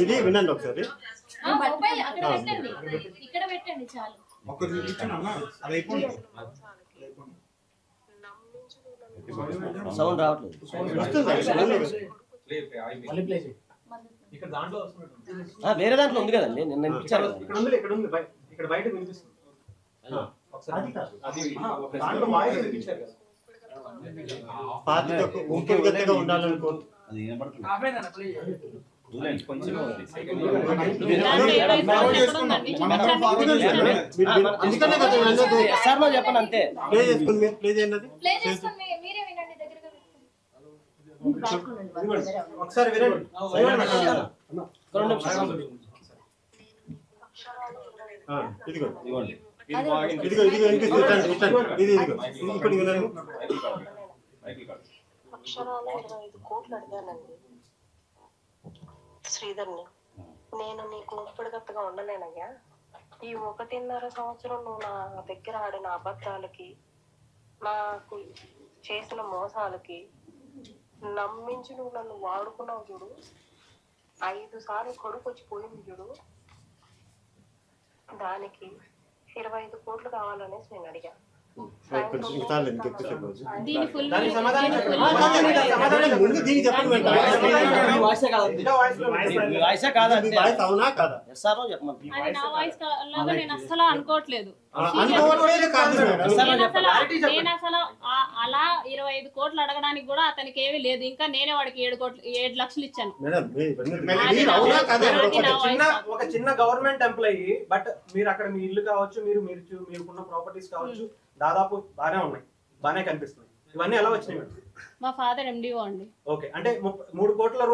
ఇది వినండి ఒకసారి. ఇక్కడ పెట్టండి చాలు. సౌండ్ రావట్లేదు. వేరే దాంట్లో ఉంది కదండి, నిన్న ఇచ్చారు. ఇక్కడ బయట వినిపిస్తుంది. ఊపిరిగతిగా ఉండాలనుకో. చెప్పండి అంతే. ఒకసారి వినండి. ఇదిగో ఇదిగో ఇదిగో వినిపిస్తుంది. ఇది ఇదిగో ఇప్పుడు వినండి. అక్షరాలు 25 కోట్లు అడిగానండి శ్రీధర్ని. నేను నీకు ఊపిరిగత్తగా ఉండలేనయ్యా. ఈ 1.5 సంవత్సరం నువ్వు నా దగ్గర ఆడిన అబద్ధాలకి, నాకు చేసిన మోసాలకి నమ్మించి నువ్వు నన్ను వాడుకున్నావు చూడు. 5 సార్లు కొడుకు వచ్చి పోయింది చూడు. దానికి 25 కోట్లు కావాలనేసి నేను అడిగా. అసలు అనుకోవట్లేదు. నేను అసలు అలా 25 కోట్లు అడగడానికి కూడా అతనికి ఏమీ లేదు. ఇంకా నేనే వాడికి 7 లక్షలు ఇచ్చాను. ఒక చిన్న గవర్నమెంట్ ఎంప్లాయీ, బట్ మీరు అక్కడ మీ ఇల్లు కావచ్చు, మీరుకున్న ప్రాపర్టీస్ కావచ్చు, దాదాపు బానే ఉన్నాయి, బానే కనిపిస్తున్నాయి. ఇవన్నీ ఎలా వచ్చినాయి? మా ఫాదర్ ఎండిఓ అండి. ఓకే, అంటే 3 కోట్ల